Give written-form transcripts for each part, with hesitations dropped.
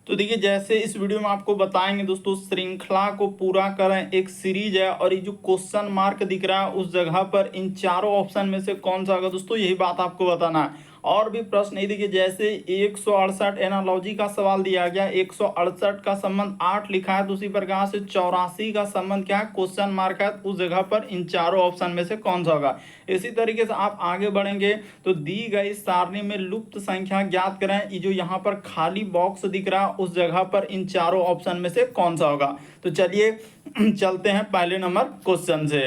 तो देखिए जैसे इस वीडियो में आपको बताएंगे दोस्तों, श्रृंखला को पूरा करें एक सीरीज है और ये जो क्वेश्चन मार्क दिख रहा है उस जगह पर इन चारों ऑप्शन में से कौन सा होगा दोस्तों, यही बात आपको बताना है। और भी प्रश्न नहीं, देखिए जैसे 168 एनालॉजी का सवाल दिया गया, 168 का संबंध 8 लिखा है, तो उसी प्रकार से 84 का संबंध क्या है, क्वेश्चन मार्क है, उस जगह पर इन चारों ऑप्शन में से कौन सा होगा। इसी तरीके से आप आगे बढ़ेंगे तो दी गई सारणी में लुप्त संख्या ज्ञात करें, ये जो यहाँ पर खाली बॉक्स दिख रहा है उस जगह पर इन चारों ऑप्शन में से कौन सा होगा। तो चलिए चलते हैं पहले नंबर क्वेश्चन से।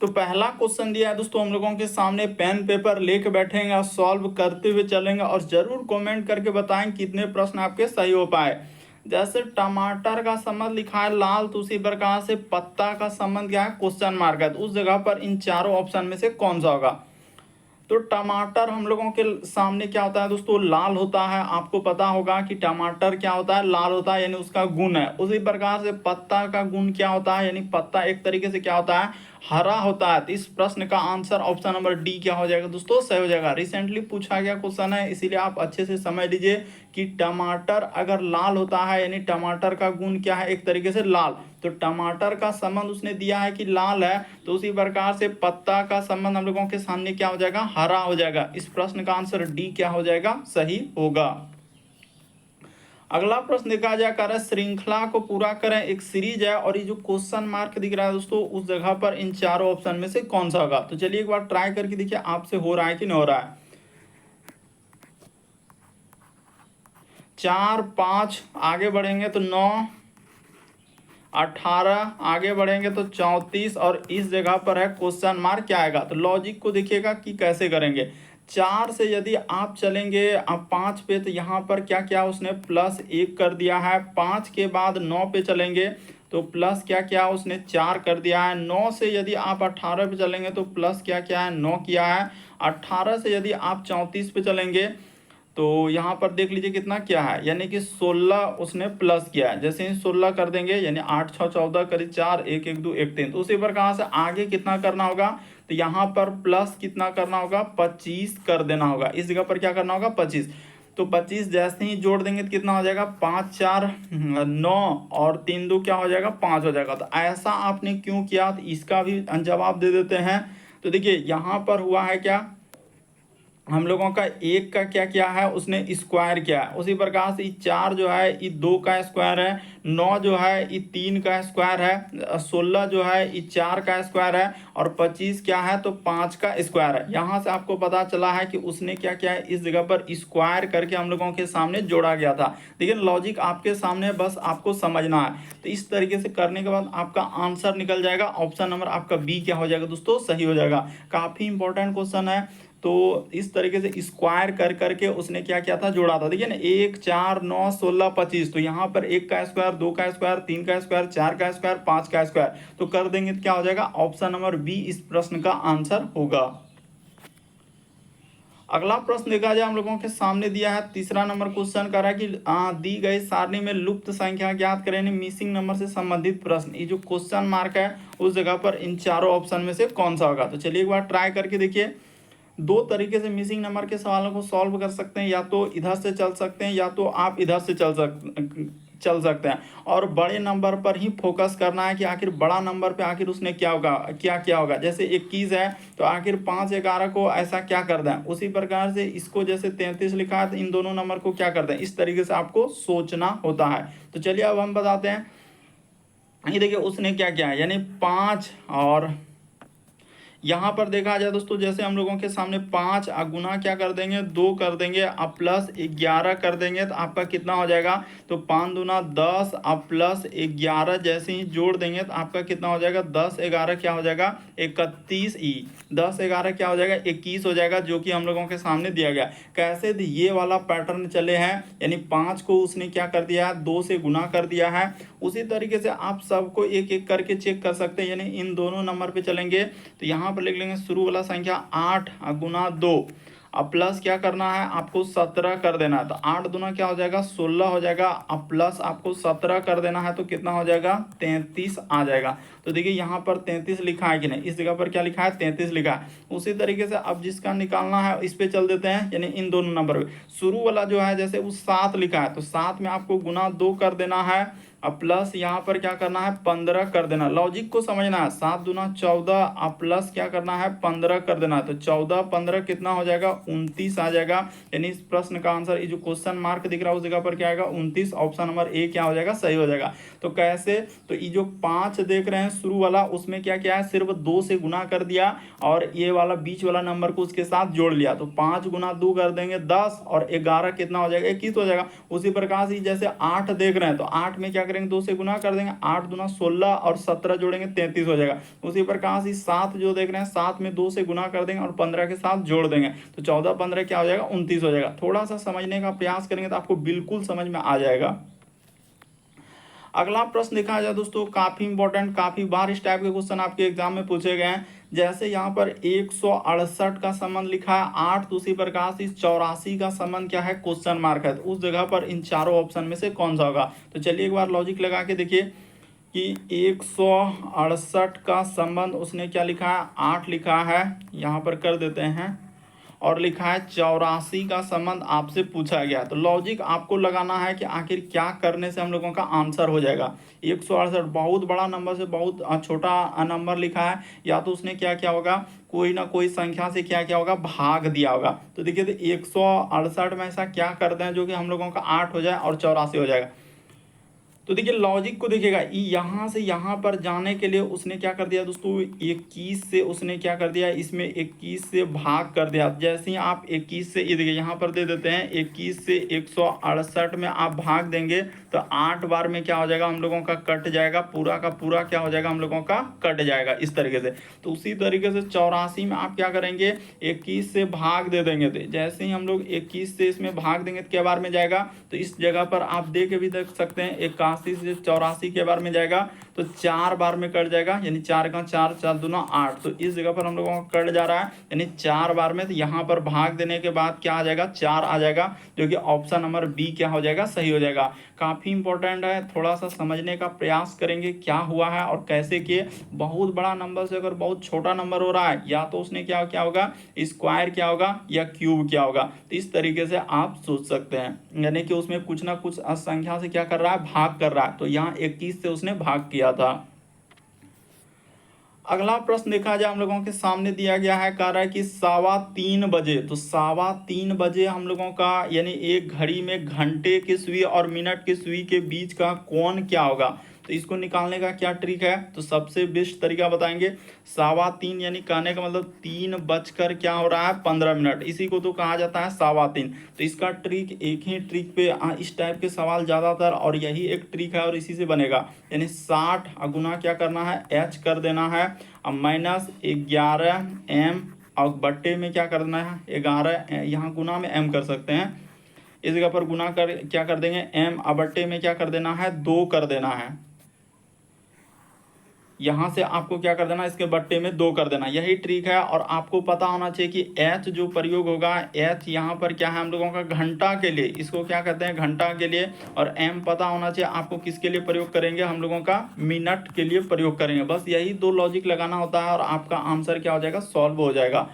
तो पहला क्वेश्चन दिया है दोस्तों हम लोगों के सामने, पेन पेपर लेके बैठेंगे और सॉल्व करते हुए चलेंगे और जरूर कमेंट करके बताएं कितने प्रश्न आपके सही हो पाए। जैसे टमाटर का संबंध लिखा है लाल, तो उसी प्रकार से पत्ता का संबंध क्या है, क्वेश्चन मार्क है, तो उस जगह पर इन चारों ऑप्शन में से कौन सा होगा। तो टमाटर हम लोगों के सामने क्या होता है दोस्तों, लाल होता है। आपको पता होगा कि टमाटर क्या होता है, लाल होता है, यानी उसका गुण है। उसी प्रकार से पत्ता का गुण क्या होता है, यानी पत्ता एक तरीके से क्या होता है, हरा होता है। तो इस प्रश्न का आंसर ऑप्शन नंबर डी क्या हो जाएगा दोस्तों, सही हो जाएगा। रिसेंटली पूछा गया क्वेश्चन है, इसीलिए आप अच्छे से समझ लीजिए कि टमाटर अगर लाल होता है यानी टमाटर का गुण क्या है, एक तरीके से लाल। तो टमाटर का संबंध उसने दिया है कि लाल है, तो उसी प्रकार से पत्ता का संबंध हम लोगों के सामने क्या हो जाएगा, हरा हो जाएगा। इस प्रश्न का आंसर डी क्या हो जाएगा, सही होगा। अगला प्रश्न देखा जाए, कर श्रृंखला को पूरा करें एक सीरीज है और ये जो क्वेश्चन मार्क दिख रहा है दोस्तों उस जगह पर इन चारों ऑप्शन में से कौन सा होगा। तो चलिए एक बार ट्राई करके देखिए आपसे हो रहा है कि नहीं हो रहा है। 4 5 आगे बढ़ेंगे तो 9, 18 आगे बढ़ेंगे तो 34 और इस जगह पर है क्वेश्चन मार्क क्या आएगा। तो लॉजिक को देखिएगा कि कैसे करेंगे। 4 से यदि आप चलेंगे अब 5 पे, तो यहाँ पर क्या क्या उसने +1 कर दिया है। 5 के बाद 9 पे चलेंगे तो प्लस क्या क्या उसने 4 कर दिया है। 9 से यदि आप 18 पे चलेंगे तो प्लस क्या क्या है, 9 किया है। 18 से यदि आप 34 पे चलेंगे तो यहाँ पर देख लीजिए कितना क्या है, यानी कि 16 उसने प्लस किया है। जैसे ही 16 कर देंगे यानी 8 6 14 करीब 4 1 1 2 1 3, तो उसी प्रकार से आगे कितना करना होगा, तो यहाँ पर प्लस कितना करना होगा, 25 कर देना होगा। इस जगह पर क्या करना होगा, 25। तो 25 जैसे ही जोड़ देंगे तो कितना हो जाएगा, 5 4 9 और 3 2 क्या हो जाएगा, 5 हो जाएगा। तो ऐसा आपने क्यों किया, तो इसका भी जवाब दे देते हैं। तो देखिए यहाँ पर हुआ है क्या, हम लोगों का एक का क्या किया है, उसने स्क्वायर किया है। उसी प्रकार से 4 जो है ये 2 का स्क्वायर है, 9 जो है ये 3 का स्क्वायर है, 16 जो है ये 4 का स्क्वायर है और 25 क्या है, तो 5 का स्क्वायर है। यहाँ से आपको पता चला है कि उसने क्या किया है, इस जगह पर स्क्वायर करके हम लोगों के सामने जोड़ा गया था। लेकिन लॉजिक आपके सामने, बस आपको समझना है। तो इस तरीके से करने के बाद आपका आंसर निकल जाएगा, ऑप्शन नंबर आपका बी क्या हो जाएगा दोस्तों, सही हो जाएगा। काफी इंपॉर्टेंट क्वेश्चन है। तो इस तरीके से स्क्वायर कर करके उसने क्या किया था, जोड़ा था। देखिए ना, 1 4 9 16 25, तो यहाँ पर 1 का स्क्वायर, 2 का स्क्वायर, 3 का स्क्वायर, 4 का स्क्वायर, 5 का स्क्वायर, तो कर देंगे तो क्या हो जाएगा, ऑप्शन नंबर बी इस प्रश्न का आंसर होगा। अगला प्रश्न देखा जाए हम लोगों के सामने दिया है, तीसरा नंबर क्वेश्चन कर रहा है कि दी गई सारणी में लुप्त संख्या ज्ञात करें, मिसिंग नंबर से संबंधित प्रश्न। ये जो क्वेश्चन मार्क है उस जगह पर इन चारों ऑप्शन में से कौन सा होगा। तो चलिए एक बार ट्राई करके देखिए। दो तरीके से मिसिंग नंबर के सवालों को सॉल्व कर सकते हैं, या तो इधर से चल सकते हैं या तो आप इधर से चल सकते हैं। और बड़े नंबर पर ही फोकस करना है कि आखिर बड़ा नंबर पे आखिर उसने क्या होगा, क्या क्या होगा। जैसे 21 है तो आखिर 5 11 को ऐसा क्या कर दें। उसी प्रकार से इसको जैसे 33 लिखा है तो इन दोनों नंबर को क्या कर दें, इस तरीके से आपको सोचना होता है। तो चलिए अब हम बताते हैं। ये देखिए उसने क्या किया है, यानी 5 और यहाँ पर देखा जाए दोस्तों, जैसे हम लोगों के सामने 5 गुना क्या कर देंगे, 2 कर देंगे, अब +11 कर देंगे तो आपका कितना हो जाएगा, तो 5 दूना 10 अब +11 जैसे ही जोड़ देंगे तो आपका कितना हो जाएगा, 10 11 क्या हो जाएगा, 31 ई 10 11 क्या हो जाएगा, 21 हो जाएगा, जो कि हम लोगों के सामने दिया गया। कैसे ये वाला पैटर्न चले हैं, यानी 5 को उसने क्या कर दिया है, 2 से गुना कर दिया है। उसी तरीके से आप सबको एक एक करके चेक कर सकते हैं। यानी इन दोनों नंबर पे चलेंगे तो यहाँ पर लिख लेंगे शुरू वाला संख्या 8 गुना 2, अब प्लस क्या करना है, आपको 17 कर देना है। तो 8 दूना क्या हो जाएगा, 16 हो जाएगा। अब प्लस आपको 17 कर देना है तो कितना हो जाएगा, 33 आ जाएगा। तो देखिए यहाँ पर 33 लिखा है कि नहीं, इस जगह पर क्या लिखा है, 33 लिखा है। उसी तरीके से अब जिसका निकालना है इस पे चल देते हैं, यानी इन दोनों नंबर पे। शुरू वाला जो है जैसे वो 7 लिखा है, तो 7 में आपको गुना 2 कर देना है। अब प्लस यहाँ पर क्या करना है, 15 कर देना। लॉजिक को समझना है, 7 दूना 14, अब प्लस क्या करना है, 15 कर देना है। तो 14 15 कितना हो जाएगा, 29 आ जाएगा। यानी इस प्रश्न का आंसर, ये जो क्वेश्चन मार्क दिख रहा है उस जगह पर क्या आएगा, 29। ऑप्शन नंबर ए क्या हो जाएगा, सही हो जाएगा। तो कैसे, तो ये जो 5 देख रहे हैं शुरू वाला, उसमें क्या क्या है, सिर्फ 2 से गुना कर दिया और ये वाला बीच वाला नंबर को उसके साथ जोड़ लिया। तो 5 गुना 2 कर देंगे 10 और 11 कितना हो जाएगा, 21 हो जाएगा। उसी प्रकार से जैसे 8 देख रहे हैं, तो 8 में क्या करेंगे, 2 से गुना कर देंगे, 8 दूना 16 और 17 जोड़ेंगे 33 हो जाएगा। उसी प्रकार से 7 जो देख रहे हैं, 7 में 2 से गुना कर देंगे और 15 के साथ जोड़ देंगे, तो 14 15 क्या हो जाएगा, 29 हो जाएगा। थोड़ा सा समझने का प्रयास करेंगे तो आपको बिल्कुल समझ में आ जाएगा। अगला प्रश्न देखा जाए दोस्तों, काफी इंपॉर्टेंट, काफी बार इस टाइप के क्वेश्चन आपके एग्जाम में पूछे गए हैं। जैसे यहाँ पर 168 का संबंध लिखा है 8, तो उसी प्रकार से 84 का संबंध क्या है, क्वेश्चन मार्क है। तो उस जगह पर इन चारों ऑप्शन में से कौन सा होगा। तो चलिए एक बार लॉजिक लगा के देखिए कि 168 का संबंध उसने क्या लिखा है, 8 लिखा है, यहाँ पर कर देते हैं। और लिखा है 84 का संबंध आपसे पूछा गया। तो लॉजिक आपको लगाना है कि आखिर क्या करने से हम लोगों का आंसर हो जाएगा। 168 बहुत बड़ा नंबर से बहुत छोटा नंबर लिखा है, या तो उसने क्या किया होगा, कोई ना कोई संख्या से क्या क्या होगा, भाग दिया होगा। तो देखिए, तो 168 में ऐसा क्या करते हैं जो कि हम लोगों का 8 हो जाए और 84 हो जाएगा। तो देखिए लॉजिक को देखिएगा, यहाँ से यहाँ पर जाने के लिए उसने क्या कर दिया दोस्तों, 21 से उसने क्या कर दिया, इसमें 21 से भाग कर दिया। जैसे ही आप 21 से, ये देखिए यहाँ पर दे देते हैं, 21 से 168 में आप भाग देंगे तो 8 बार में क्या हो जाएगा, हम लोगों का कट जाएगा, पूरा का पूरा क्या हो जाएगा, हम लोगों का कट जाएगा इस तरीके से। तो उसी तरीके से 84 में आप क्या करेंगे, 21 से भाग दे देंगे। तो जैसे ही हम लोग 21 से इसमें भाग देंगे तो क्या बार में जाएगा, तो इस जगह पर आप देख सकते हैं 81 से 84 के बार में जाएगा तो 4 बार में कट जाएगा, यानी 4 का 4, 4 दूना 8। तो इस जगह पर हम लोगों का कट जा रहा है, यानी 4 बार में। तो यहाँ पर भाग देने के बाद क्या आ जाएगा, 4 आ जाएगा, जो कि ऑप्शन नंबर बी क्या हो जाएगा, सही हो जाएगा। काफ़ी इंपॉर्टेंट है, थोड़ा सा समझने का प्रयास करेंगे क्या हुआ है और कैसे किए। बहुत बड़ा नंबर से अगर बहुत छोटा नंबर हो रहा है, या तो उसने क्या क्या होगा, स्क्वायर क्या होगा या क्यूब क्या होगा। तो इस तरीके से आप सोच सकते हैं, यानी कि उसमें कुछ ना कुछ संख्या से क्या कर रहा है, भाग कर रहा है। तो यहाँ 21 से उसने भाग किया था। अगला प्रश्न देखा जाए, हम लोगों के सामने दिया गया है, कह रहा है कि 3:15 बजे। तो 3:15 बजे हम लोगों का, यानी एक घड़ी में घंटे की सुई और मिनट की सुई के बीच का कोण क्या होगा। तो इसको निकालने का क्या ट्रिक है, तो सबसे बेस्ट तरीका बताएंगे। 3:15 यानी कहने का मतलब 3 बजकर क्या हो रहा है, 15 मिनट, इसी को तो कहा जाता है 3:15। तो इसका ट्रिक, एक ही ट्रिक पे इस टाइप के सवाल ज़्यादातर, और यही एक ट्रिक है और इसी से बनेगा। यानी 60 गुना क्या करना है, एच कर देना है, अब -11m और बट्टे में क्या करना है, 11, यहाँ गुना में m कर सकते हैं, इस जगह पर गुना कर क्या कर देंगे m, अब बट्टे में क्या कर देना है, 2 कर देना है। यहाँ से आपको क्या कर देना, इसके बट्टे में 2 कर देना, यही ट्रिक है। और आपको पता होना चाहिए कि एच जो प्रयोग होगा, एच यहाँ पर क्या है, हम लोगों का घंटा के लिए, इसको क्या कहते हैं, घंटा के लिए। और एम पता होना चाहिए आपको किसके लिए प्रयोग करेंगे, हम लोगों का मिनट के लिए प्रयोग करेंगे। बस यही 2 लॉजिक लगाना होता है और आपका आंसर क्या हो जाएगा, सॉल्व हो जाएगा।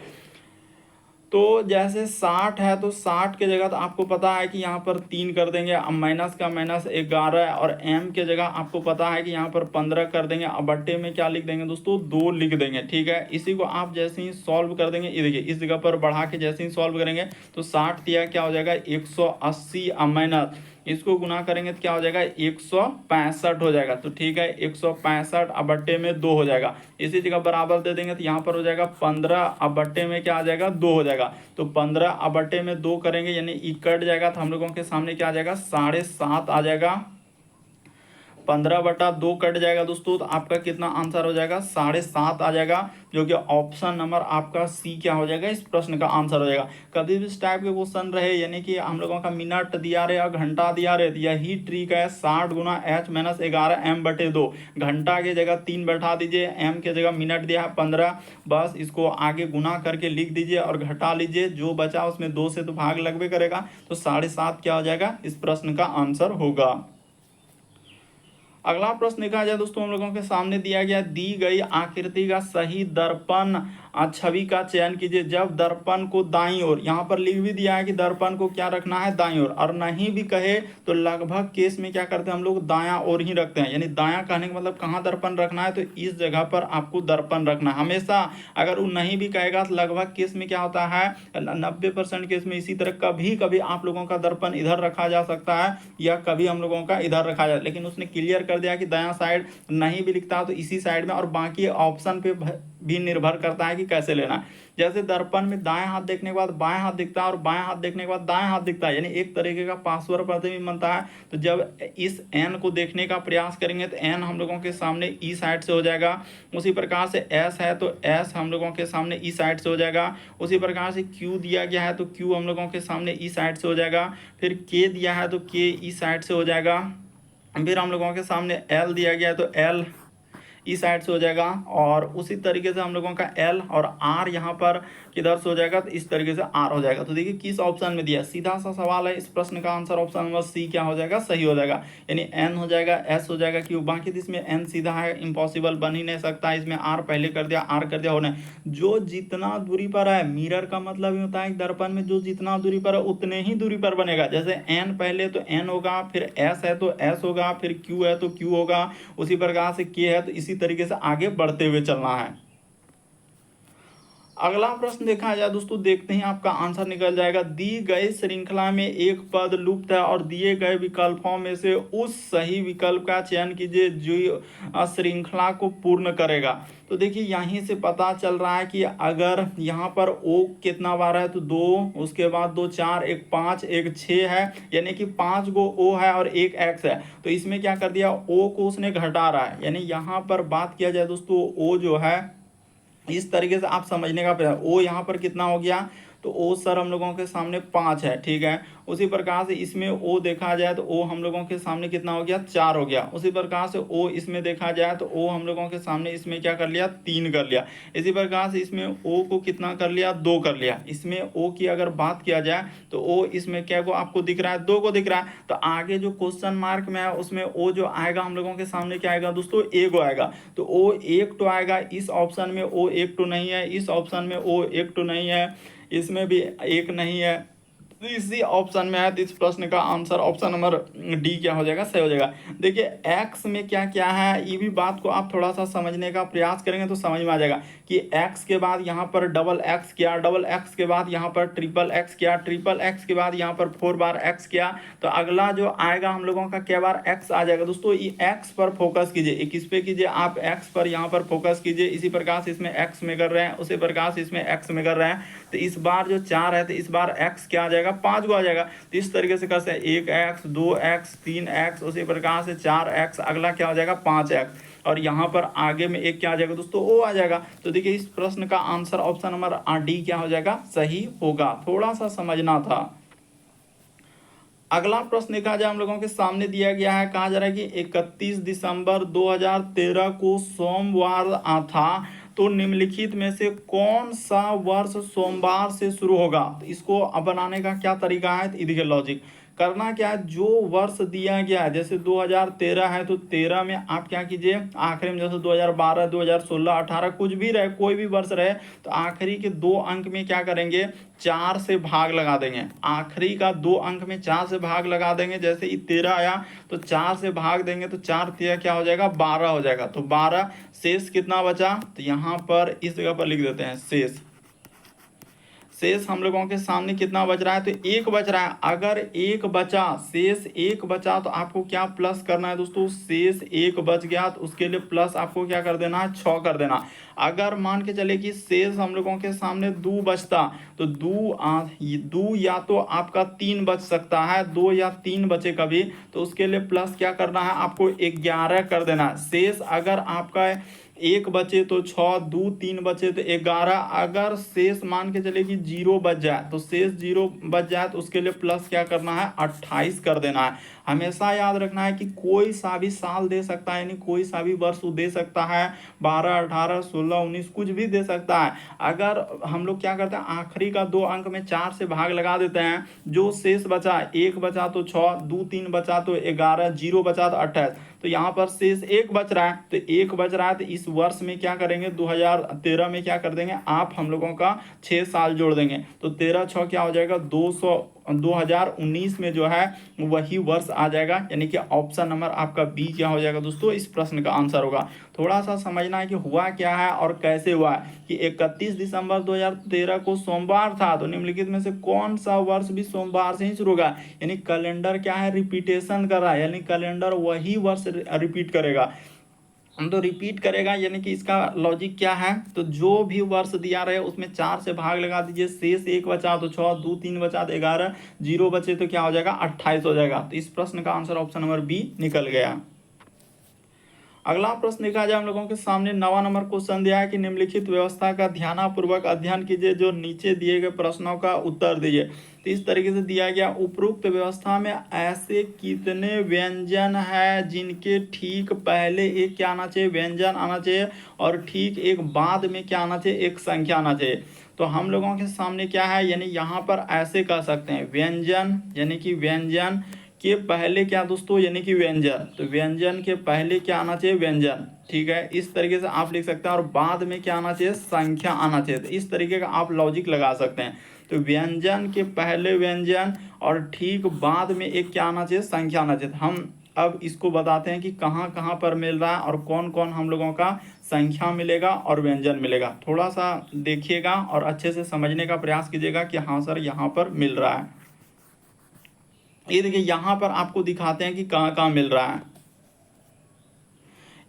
तो जैसे 60 है तो 60 के जगह तो आपको पता है कि यहाँ पर 3 कर देंगे, अब माइनस का माइनस 11, और m के जगह आपको पता है कि यहाँ पर 15 कर देंगे, अब बट्टे में क्या लिख देंगे दोस्तों, 2 लिख देंगे। ठीक है, इसी को आप जैसे ही सॉल्व कर देंगे, ये देखिए इस जगह पर बढ़ा के जैसे ही सॉल्व करेंगे तो 60 दिया क्या हो जाएगा, 180, अब माइनस इसको गुना करेंगे तो क्या हो जाएगा, 165 हो जाएगा। तो ठीक है, 165 अब बट्टे में 2 हो जाएगा, इसी जगह बराबर दे देंगे तो यहाँ पर हो जाएगा 15, अब बट्टे में क्या आ जाएगा, 2 हो जाएगा। तो 15 अब बट्टे में 2 करेंगे, यानी ई कट जाएगा, तो हम लोगों के सामने क्या आ जाएगा, 7.5 आ जाएगा। 15/2 कट जाएगा दोस्तों, तो आपका कितना आंसर हो जाएगा 7.5 आ जाएगा, जो कि ऑप्शन नंबर आपका सी क्या हो जाएगा, इस प्रश्न का आंसर हो जाएगा। कभी भी इस टाइप के क्वेश्चन रहे, यानी कि हम लोगों का मिनट दिया रहे और घंटा दिया रहे, तो यही ट्रिक है, 60 गुना h-11 m/2, घंटा की जगह 3 बैठा दीजिए, m की जगह मिनट दिया है 15, बस इसको आगे गुना करके लिख दीजिए और घटा लीजिए, जो बचा उसमें 2 से तो भाग लगबे करेगा, तो 7.5 क्या हो जाएगा, इस प्रश्न का आंसर होगा। अगला प्रश्न देखा जाए दोस्तों, हम लोगों के सामने दिया गया, दी गई आकृति का सही दर्पण छवि का चयन कीजिए। जब दर्पण को दाईं ओर, यहाँ पर लिख भी दिया है कि दर्पण को क्या रखना है, दाईं ओर, और नहीं भी कहे तो लगभग केस में क्या करते हैं हम लोग, दायां ओर ही रखते हैं। यानी दायां कहने का मतलब कहाँ दर्पण रखना है, तो इस जगह पर आपको दर्पण रखना है हमेशा। अगर वो नहीं भी कहेगा तो लगभग केस में क्या होता है, 90% केस में इसी तरह कभी कभी आप लोगों का दर्पण इधर रखा जा सकता है, या कभी हम लोगों का इधर रखा जाए, लेकिन उसने क्लियर कर दिया कि दायां साइड, नहीं भी लिखता तो इसी साइड में, और बाकी ऑप्शन पे भी निर्भर करता है कि कैसे लेना है। जैसे दर्पण में दाएं हाथ देखने के बाद बाएं हाथ दिखता है, और बाएं हाथ देखने के बाद दाएं हाथ दिखता है, यानी एक तरीके का पार्श्व प्रतिबिंब बनता है। तो जब इस एन को देखने का प्रयास करेंगे तो एन हम लोगों के सामने ई साइड से हो जाएगा। उसी प्रकार से एस है तो एस हम लोगों के सामने ई साइड से हो जाएगा। उसी प्रकार से क्यू दिया गया है तो क्यू हम लोगों के सामने ई साइड से हो जाएगा। फिर के दिया है तो के ई साइड से हो जाएगा। फिर हम लोगों के सामने एल दिया गया है तो एल इस साइड से हो जाएगा, और उसी तरीके से हम लोगों का एल और आर यहाँ पर किधर से हो जाएगा, तो इस तरीके से आर हो जाएगा। तो देखिए किस ऑप्शन में दिया, सीधा सा सवाल है, इस प्रश्न का आंसर ऑप्शन नंबर सी क्या हो जाएगा, सही हो जाएगा। यानी एन हो जाएगा, एस हो जाएगा, क्यू, बाकी इसमें एन सीधा है, इम्पॉसिबल बन ही नहीं सकता, इसमें आर पहले कर दिया, आर कर दिया, होने जो जितना दूरी पर है, मिरर का मतलब ही होता है दर्पण में जो जितना दूरी पर है उतने ही दूरी पर बनेगा। जैसे एन पहले तो एन होगा, फिर एस है तो एस होगा, फिर क्यू है तो क्यू होगा, उसी प्रकार से के है तो इसी तरीके से आगे बढ़ते हुए चलना है। अगला प्रश्न देखा जाए दोस्तों, देखते ही आपका आंसर निकल जाएगा। दी गई श्रृंखला में एक पद लुप्त है और दिए गए विकल्पों में से उस सही विकल्प का चयन कीजिए जो श्रृंखला को पूर्ण करेगा। तो देखिए यहीं से पता चल रहा है कि अगर यहाँ पर ओ कितना बार है तो 2, उसके बाद 2 4, एक 5, एक 6 है, यानी कि 5 गो ओ है और एक एक्स है। तो इसमें क्या कर दिया, ओ को उसने घटा रहा है, यानी यहाँ पर बात किया जाए दोस्तों, ओ जो है इस तरीके से आप समझने का प्रयास, ओ यहाँ पर कितना हो गया, तो ओ सर हम लोगों के सामने 5 है, ठीक है। उसी प्रकार से इसमें ओ देखा जाए तो ओ हम लोगों के सामने कितना हो गया, 4 हो गया। उसी प्रकार से ओ इसमें देखा जाए तो ओ हम लोगों के सामने इसमें क्या कर लिया, 3 कर लिया। इसी प्रकार से इसमें ओ को कितना कर लिया, 2 कर लिया। इसमें ओ की अगर बात किया जाए तो ओ इसमें क्या को आपको दिख रहा है, 2 को दिख रहा है। तो आगे जो क्वेश्चन मार्क में है उसमें ओ जो आएगा हम लोगों के सामने क्या आएगा दोस्तों, एगो आएगा। तो ओ 1 तो आएगा, इस ऑप्शन में ओ 1 तो नहीं है, इस ऑप्शन में ओ 1 तो नहीं है, इसमें भी 1 नहीं है, तो इसी ऑप्शन में है। तो इस प्रश्न का आंसर ऑप्शन नंबर डी क्या हो जाएगा, सही हो जाएगा। देखिए एक्स में क्या क्या है, ये भी बात को आप थोड़ा सा समझने का प्रयास करेंगे तो समझ में आ जाएगा कि एक्स के बाद यहाँ पर डबल एक्स किया, डबल एक्स के बाद यहाँ पर ट्रिपल एक्स किया, ट्रिपल एक्स के बाद यहाँ पर 4 बार एक्स किया। तो अगला जो आएगा हम लोगों का क्या बार एक्स आ जाएगा दोस्तों। ये एक्स पर फोकस कीजिए, एक इस पे कीजिए, आप एक्स पर यहाँ पर फोकस कीजिए। इसी प्रकार से इसमें एक्स में कर रहे हैं, उसी प्रकार से इसमें एक्स में कर रहे हैं। तो इस बार जो 4 है तो इस बार एक्स क्या आ जाएगा, 5 को आ जाएगा। तो इस तरीके से कर सकते हैं 1x 2x 3x, उसी प्रकार से 4x, अगला क्या हो जाएगा 5x, और यहाँ पर आगे में एक क्या आ जाएगा दोस्तों, ओ आ जाएगा। तो देखिए इस प्रश्न का आंसर ऑप्शन नंबर डी क्या हो जाएगा, सही होगा। थोड़ा सा समझना था। अगला प्रश्न देखा जाए हम लोगों के सामने दिया गया है, कहा जा रहा है कि 31 दिसंबर 2013 को सोमवार था, तो निम्नलिखित में से कौन सा वर्ष सोमवार से शुरू होगा। तो इसको बनाने का क्या तरीका है, तो देखिए लॉजिक करना क्या है, जो वर्ष दिया गया है, जैसे 2013 है तो 13 में आप क्या कीजिए आखिरी में, जैसे 2012 2016 18 कुछ भी रहे, कोई भी वर्ष रहे, तो आखिरी के 2 अंक में क्या करेंगे, 4 से भाग लगा देंगे। आखिरी का 2 अंक में 4 से भाग लगा देंगे। जैसे ये 13 आया तो 4 से भाग देंगे तो 4 13 क्या हो जाएगा, 12 हो जाएगा। तो 12, शेष कितना बचा, तो यहाँ पर इस जगह पर लिख देते हैं शेष। शेष हम लोगों के सामने कितना बच रहा है, तो एक बच रहा है। अगर एक बचा, शेष एक बचा, तो आपको क्या प्लस करना है दोस्तों, शेष एक बच गया तो उसके लिए प्लस आपको क्या कर देना है, 6 कर देना। अगर मान के चले कि शेष हम लोगों के सामने 2 बचता, तो 2 या तो आपका 3 बच सकता है, 2 या 3 बचे कभी, तो उसके लिए प्लस क्या करना है, आपको 11 कर देना है। शेष अगर आपका एक बचे तो 6, 2 3 बचे तो 11। अगर शेष मान के चले कि 0 बच जाए, तो शेष 0 बच जाए तो उसके लिए प्लस क्या करना है, 28 कर देना है। हमेशा याद रखना है कि कोई सा भी साल दे सकता है, यानी कोई सा भी वर्ष दे सकता है, 12, 18, 16, 19 कुछ भी दे सकता है। अगर हम लोग क्या करते हैं, आखिरी का 2 अंक में 4 से भाग लगा देते हैं, जो शेष बचा, 1 बचा तो 6, 2 3 बचा तो 11, 0 बचा तो 28, तो यहाँ पर शेष 1 बच रहा है, तो 1 बच रहा है, तो इस वर्ष में क्या करेंगे, 2013 में क्या कर देंगे आप, हम लोगों का 6 साल जोड़ देंगे, तो 13 6 क्या हो जाएगा, 2019 में जो है वही वर्ष आ जाएगा, यानी कि ऑप्शन नंबर आपका बी क्या हो जाएगा दोस्तों, इस प्रश्न का आंसर होगा। थोड़ा सा समझना है कि हुआ क्या है और कैसे हुआ है, कि 31 दिसंबर 2013 को सोमवार था, तो निम्नलिखित में से कौन सा वर्ष भी सोमवार से ही शुरू होगा, यानी कैलेंडर क्या है, रिपीटेशन कर रहा है, यानी कैलेंडर वही वर्ष रिपीट करेगा। हम तो रिपीट करेगा, यानी कि इसका लॉजिक क्या है, तो जो भी वर्ष दिया रहे उसमें 4 से भाग लगा दीजिए, शेष 1 बचा तो 6, 2 3 बचा तो 11, 0 बचे तो क्या हो जाएगा, 28 हो जाएगा। तो इस प्रश्न का आंसर ऑप्शन नंबर बी निकल गया। अगला प्रश्न देखा जाए, हम लोगों के सामने 9वां नंबर क्वेश्चन दिया है कि निम्नलिखित व्यवस्था का ध्यानपूर्वक अध्ययन कीजिए, जो नीचे दिए गए प्रश्नों का उत्तर दीजिए। तो इस तरीके से दिया गया, उपरोक्त व्यवस्था में ऐसे कितने व्यंजन है जिनके ठीक पहले एक क्या आना चाहिए, व्यंजन आना चाहिए, और ठीक एक बाद में क्या आना चाहिए, एक संख्या आना चाहिए। तो हम लोगों के सामने क्या है, यानी यहाँ पर ऐसे कह सकते हैं, व्यंजन यानी कि व्यंजन के पहले क्या दोस्तों, यानी कि व्यंजन, तो व्यंजन के पहले क्या आना चाहिए, व्यंजन, ठीक है, इस तरीके से आप लिख सकते हैं। और बाद में क्या आना चाहिए, संख्या आना चाहिए। तो इस तरीके का आप लॉजिक लगा सकते हैं। तो व्यंजन के पहले व्यंजन और ठीक बाद में एक क्या आना चाहिए, संख्या आना चाहिए। हम अब इसको बताते हैं कि कहाँ कहाँ पर मिल रहा है और कौन कौन हम लोगों का संख्या मिलेगा और व्यंजन मिलेगा। थोड़ा सा देखिएगा और अच्छे से समझने का प्रयास कीजिएगा कि हाँ सर यहाँ पर मिल रहा है। ये देखिए, यहाँ पर आपको दिखाते हैं कि कहाँ कहाँ मिल रहा है,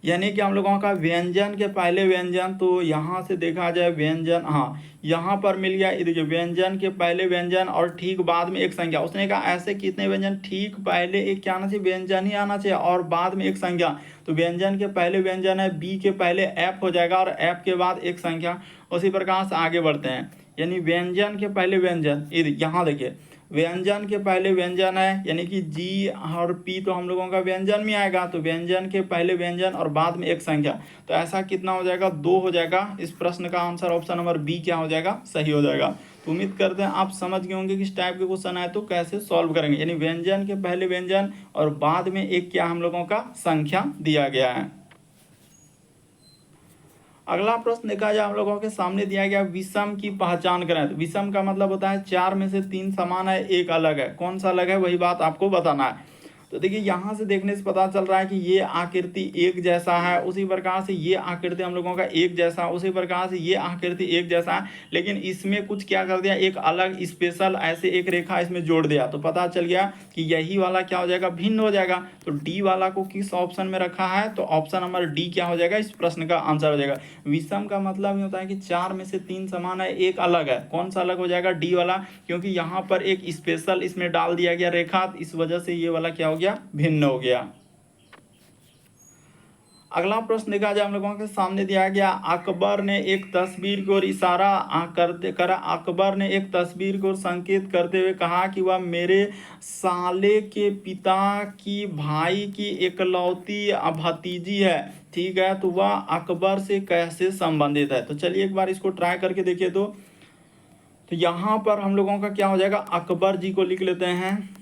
यानी कि हम लोगों का व्यंजन के पहले व्यंजन, तो यहाँ से देखा जाए व्यंजन, हाँ यहाँ पर मिल गया। ये देखिए, व्यंजन के पहले व्यंजन और ठीक बाद में एक संख्या। उसने कहा ऐसे कितने व्यंजन, ठीक पहले एक क्या आना चाहिए, व्यंजन ही आना चाहिए, और बाद में एक संख्या। तो व्यंजन के पहले व्यंजन है, बी के पहले एफ हो जाएगा, और एफ के बाद एक संख्या। उसी प्रकार से आगे बढ़ते हैं, यानी व्यंजन के पहले व्यंजन, यहाँ देखिए, व्यंजन के पहले व्यंजन है, यानी कि जी और पी तो हम लोगों का व्यंजन में आएगा, तो व्यंजन के पहले व्यंजन और बाद में एक संख्या। तो ऐसा कितना हो जाएगा, 2 हो जाएगा। इस प्रश्न का आंसर ऑप्शन नंबर बी क्या हो जाएगा, सही हो जाएगा। तो उम्मीद करते हैं आप समझ गए होंगे कि इस टाइप के क्वेश्चन आए तो कैसे सॉल्व करेंगे, यानी व्यंजन के पहले व्यंजन और बाद में एक क्या हम लोगों का संख्या दिया गया है। अगला प्रश्न देखा जाए, हम लोगों के सामने दिया गया, विषम की पहचान करें। तो विषम का मतलब होता है 4 में से 3 समान है, एक अलग है। कौन सा अलग है, वही बात आपको बताना है। तो देखिए, यहाँ से देखने से पता चल रहा है कि ये आकृति एक जैसा है, उसी प्रकार से ये आकृति हम लोगों का एक जैसा, उसी प्रकार से ये आकृति एक जैसा है, लेकिन इसमें कुछ क्या कर दिया, एक अलग स्पेशल ऐसे एक रेखा इसमें जोड़ दिया, तो पता चल गया कि यही वाला क्या हो जाएगा, भिन्न हो जाएगा। तो डी वाला को किस ऑप्शन में रखा है, तो ऑप्शन नंबर डी क्या हो जाएगा, इस प्रश्न का आंसर हो जाएगा। विषम का मतलब ये होता है कि 4 में से 3 समान है, एक अलग है। कौन सा अलग हो जाएगा, डी वाला, क्योंकि यहाँ पर एक स्पेशल इसमें डाल दिया गया रेखा, इस वजह से ये वाला क्या हो गया, भिन्न हो गया। अगला प्रश्न देखा जाए, हम लोगों के सामने दिया गया, अकबर ने एक तस्वीर को इशारा करते करा, अकबर ने एक तस्वीर को संकेत करते हुए कहा कि वह मेरे साले के पिता की भाई की एकलौती भतीजी है, ठीक है, तो वह अकबर से कैसे संबंधित है। तो चलिए एक बार इसको ट्राई करके देखिए। तो यहाँ पर हम लोगों का क्या हो जाएगा, अकबर जी को लिख लेते हैं।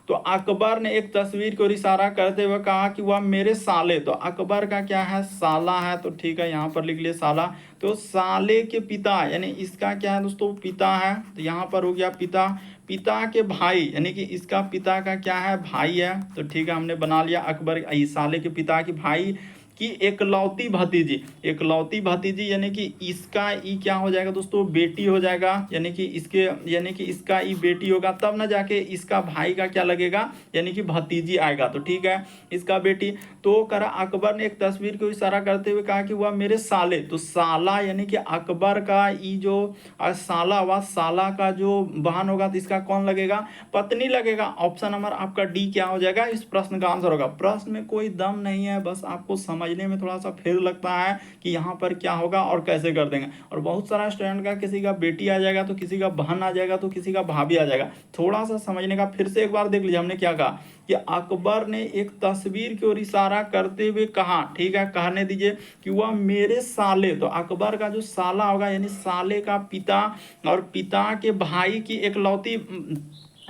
तो अकबर ने एक तस्वीर को इशारा करते हुए कहा कि वह मेरे साले, तो अकबर का क्या है, साला है, तो ठीक है, यहाँ पर लिख लिए साला। तो साले के पिता, यानी इसका क्या है दोस्तों, पिता है, तो यहाँ पर हो गया पिता। पिता के भाई, यानी कि इसका पिता का क्या है, भाई है, तो ठीक है, हमने बना लिया अकबर, साले के पिता की भाई कि एकलौती भतीजी, एकलौती भतीजी यानी कि इसका ई क्या हो जाएगा दोस्तों, बेटी हो जाएगा, यानी कि इसका ई बेटी होगा, तब ना जाके इसका भाई का क्या लगेगा, यानी कि भतीजी आएगा। तो ठीक है, इसका बेटी। तो करा अकबर ने एक तस्वीर को इशारा करते हुए कहा कि वह मेरे साले, तो साला यानी कि अकबर का ई जो साला हुआ, साला का जो बहन होगा तो इसका कौन लगेगा, पत्नी लगेगा। ऑप्शन नंबर आपका डी क्या हो जाएगा, इस प्रश्न का आंसर होगा। प्रश्न में कोई दम नहीं है, बस आपको समझने में थोड़ा सा फेर लगता है कि यहाँ पर क्या होगा और कैसे कर देंगे। और बहुत सारा स्टूडेंट का किसी का बेटी आ जाएगा, तो किसी का बहन आ जाएगा, तो किसी का भाभी आ जाएगा। थोड़ा सा समझने का फिर से एक बार देख लीजिए, हमने क्या कहा कि अकबर ने एक तस्वीर की ओर इशारा करते हुए कहा, ठीक है, कहने दीजिए कि वह मेरे साले, तो अकबर का जो साला होगा यानी साले का पिता और पिता के भाई की एकलौती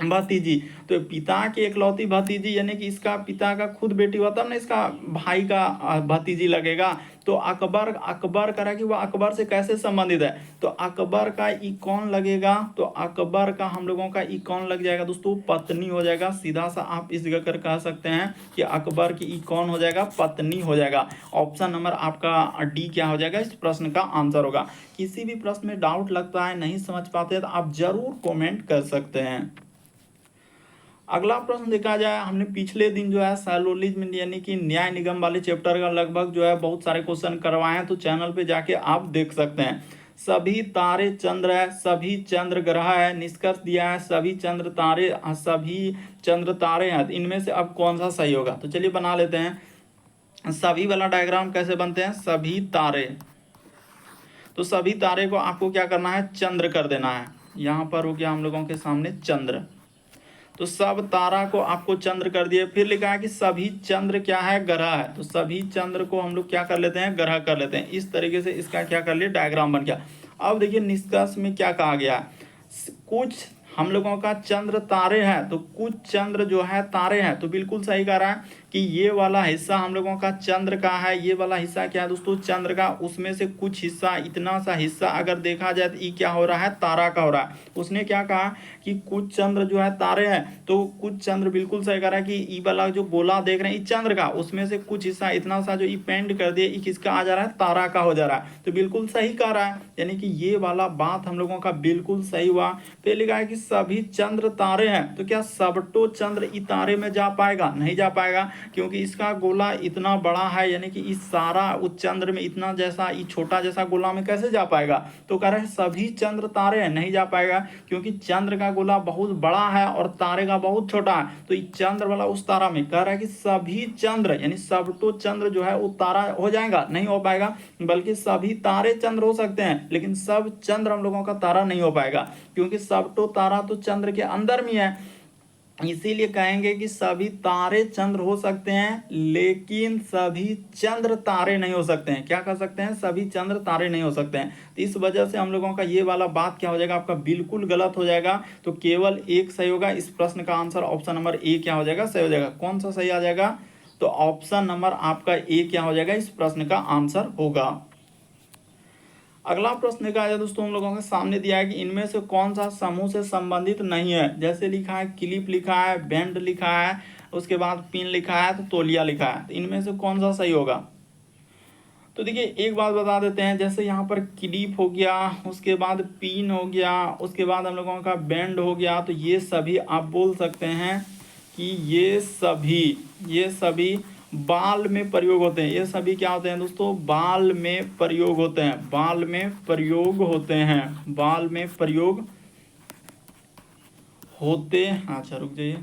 भतीजी, तो पिता की एकलौती भतीजी यानी कि इसका पिता का खुद बेटी हुआ तब ना इसका भाई का भतीजी लगेगा। तो अकबर करा कि वह अकबर से कैसे संबंधित है, तो अकबर का ई कौन लगेगा, तो अकबर का हम लोगों का ई कौन लग जाएगा दोस्तों, पत्नी हो जाएगा। सीधा सा आप इस जगह कर कह सकते हैं कि अकबर की ई कौन हो जाएगा, पत्नी हो जाएगा। ऑप्शन नंबर आपका डी क्या हो जाएगा, इस प्रश्न का आंसर होगा। किसी भी प्रश्न में डाउट लगता है, नहीं समझ पाते तो आप जरूर कॉमेंट कर सकते हैं। अगला प्रश्न देखा जाए, हमने पिछले दिन जो है सैलोलिज्म यानी कि न्याय निगम वाले चैप्टर का लगभग जो है बहुत सारे क्वेश्चन करवाए हैं, तो चैनल पे जाके आप देख सकते हैं। सभी तारे चंद्र है, सभी चंद्र ग्रह है, निष्कर्ष दिया है सभी चंद्र तारे हैं, तो इनमें से अब कौन सा सही होगा। तो चलिए बना लेते हैं। सभी वाला डायग्राम कैसे बनते हैं, सभी तारे, तो सभी तारे को आपको क्या करना है, चंद्र कर देना है। यहाँ पर हो गया हम लोगों के सामने चंद्र, तो सब तारा को आपको चंद्र कर दिए। फिर लिखा है कि सभी चंद्र क्या है, ग्रह है, तो सभी चंद्र को हम लोग क्या कर लेते हैं, ग्रह कर लेते हैं। इस तरीके से इसका क्या कर लिए, डायग्राम बन गया। अब देखिए निष्कर्ष में क्या कहा गया है, कुछ हम लोगों का चंद्र तारे हैं, तो कुछ चंद्र जो है तारे हैं, तो बिल्कुल सही कह रहा है कि ये वाला हिस्सा हम लोगों का चंद्र का है, ये वाला हिस्सा क्या है दोस्तों, चंद्र का। उसमें से कुछ हिस्सा, इतना सा हिस्सा अगर देखा जाए तो ये क्या हो रहा है, तारा का हो रहा है। उसने क्या कहा कि कुछ चंद्र जो है तारे हैं, तो कुछ चंद्र बिल्कुल सही कह रहा है कि ये वाला जो गोला देख रहे हैं चंद्र का, उसमें से कुछ हिस्सा इतना सा जो ये पेंड कर दिए, ये किसका आ जा रहा है, तारा का हो जा रहा है। तो बिल्कुल सही कह रहा है, यानी कि ये वाला बात हम लोगों का बिल्कुल सही हुआ। फिर लिखा है कि सभी चंद्र तारे हैं, तो क्या सबटो चंद्र इस तारे में जा पाएगा, नहीं जा पाएगा, क्योंकि इसका गोला इतना बड़ा है, यानी कि इस सारा उस चंद्र में इतना जैसा, ये छोटा जैसा गोला में कैसे जा पाएगा। तो कह रहे हैं सभी चंद्र तारे हैं, नहीं जा पाएगा, क्योंकि चंद्र का गोला बहुत बड़ा है और तारे का बहुत छोटा है। तो ये चंद्र वाला उस तारा में कह रहा है कि सभी चंद्र यानी सबटो चंद्र जो है वो तारा हो जाएगा, नहीं हो पाएगा, बल्कि सभी तारे चंद्र हो सकते हैं, लेकिन सब चंद्र हम लोगों का तारा नहीं हो पाएगा, क्योंकि सबटो तारा तो चंद्र के अंदर में है। इसीलिए कहेंगे कि सभी तारे चंद्र हो सकते हैं, लेकिन सभी चंद्र तारे नहीं हो सकते हैं। क्या कर सकते हैं, सभी चंद्र तारे नहीं हो सकते हैं। तो इस वजह से हम लोगों का ये वाला बात क्या हो जाएगा, आपका बिल्कुल गलत हो जाएगा। तो केवल एक सही होगा। इस प्रश्न का आंसर ऑप्शन नंबर ए क्या हो जाएगा, सही हो जाएगा। कौन सा सही आ जाएगा, तो ऑप्शन नंबर आपका ए क्या हो जाएगा, इस प्रश्न का आंसर होगा। अगला प्रश्न का है दोस्तों हम लोगों के सामने दिया है कि इनमें से कौन सा समूह से संबंधित नहीं है। जैसे लिखा है क्लिप लिखा है, बैंड लिखा है, उसके बाद पिन लिखा है, तो तौलिया लिखा है, तो इनमें से कौन सा सही होगा। तो देखिए एक बात बता देते हैं, जैसे यहाँ पर क्लिप हो गया, उसके बाद पिन हो गया, उसके बाद हम लोगों का बैंड हो गया, तो ये सभी आप बोल सकते हैं कि ये सभी बाल में प्रयोग होते हैं। ये सभी क्या होते हैं दोस्तों, बाल में प्रयोग होते हैं, बाल में प्रयोग होते हैं, बाल में प्रयोग होते हैं। अच्छा रुक जाइए,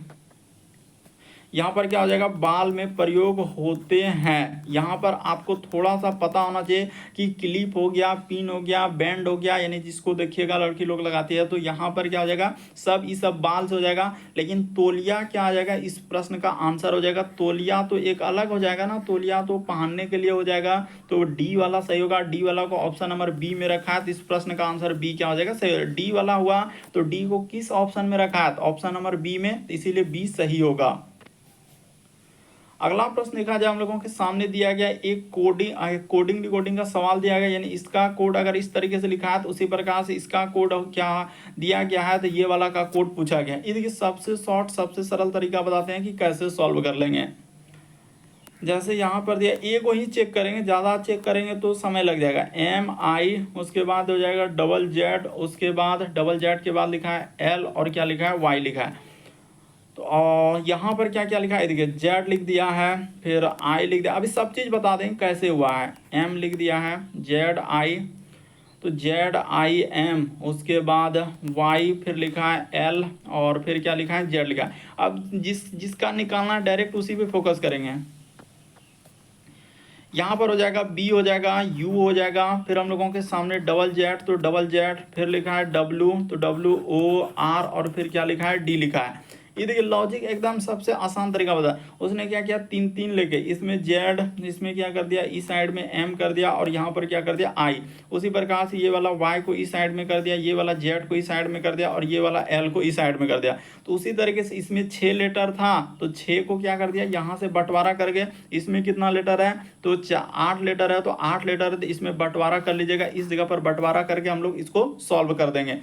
यहाँ पर क्या हो जाएगा, बाल में प्रयोग होते हैं। यहाँ पर आपको थोड़ा सा पता होना चाहिए कि क्लिप हो गया, पिन हो गया, बैंड हो गया, यानी जिसको देखिएगा लड़की लोग लगाती है, तो यहाँ पर क्या हो जाएगा, सब ये सब बाल से हो जाएगा। लेकिन तौलिया क्या आ जाएगा, इस प्रश्न का आंसर हो जाएगा तौलिया, तो एक अलग हो जाएगा ना, तौलिया तो पहनने के लिए हो जाएगा, तो डी वाला सही होगा। डी वाला को ऑप्शन नंबर बी में रखा है, तो इस प्रश्न का आंसर बी क्या हो जाएगा, सही। डी वाला हुआ, तो डी को किस ऑप्शन में रखा है, तो ऑप्शन नंबर बी में, इसीलिए बी सही होगा। अगला प्रश्न देखा जाए हम लोगों के सामने दिया गया एक कोडिंग डिकोडिंग का सवाल दिया गया, यानी इसका कोड अगर इस तरीके से लिखा है तो उसी प्रकार से इसका कोड क्या दिया गया है, तो ये वाला का कोड पूछा गया है। ये देखिए सबसे शॉर्ट सबसे सरल तरीका बताते हैं कि कैसे सॉल्व कर लेंगे। जैसे यहाँ पर दिया ए को ही चेक करेंगे, ज़्यादा चेक करेंगे तो समय लग जाएगा। MI, उसके बाद हो जाएगा डबल जेड, उसके बाद डबल जेड के बाद लिखा है L और क्या लिखा है Y लिखा है। तो और यहाँ पर क्या क्या लिखा है देखिए, जेड लिख दिया है, फिर आई लिख दिया। अभी सब चीज़ बता देंगे कैसे हुआ है। एम लिख दिया है, जेड आई, तो जेड आई एम, उसके बाद वाई, फिर लिखा है एल, और फिर क्या लिखा है, जेड लिखा है। अब जिसका निकालना है डायरेक्ट उसी पे फोकस करेंगे। यहाँ पर हो जाएगा बी, हो जाएगा यू, हो जाएगा, फिर हम लोगों के सामने डबल जेड, तो डबल जेड, फिर लिखा है डब्लू, तो डब्लू ओ आर, और फिर क्या लिखा है, डी लिखा है। ये देखिए लॉजिक एकदम सबसे आसान तरीका बता। उसने क्या किया, तीन तीन लेके इसमें जेड, इसमें क्या कर दिया, इस साइड में एम कर दिया, और यहाँ पर क्या कर दिया, आई। उसी प्रकार से ये वाला वाई को इस साइड में कर दिया, ये वाला जेड को इस साइड में कर दिया, और ये वाला एल को इस साइड में कर दिया। तो उसी तरीके से इसमें 6 लेटर था, तो 6 को क्या कर दिया, यहाँ से बंटवारा करके, इसमें कितना लेटर है, तो 8 लेटर है, तो 8 लेटर है, तो इसमें बंटवारा कर लीजिएगा। इस जगह पर बंटवारा करके हम लोग इसको सॉल्व कर देंगे।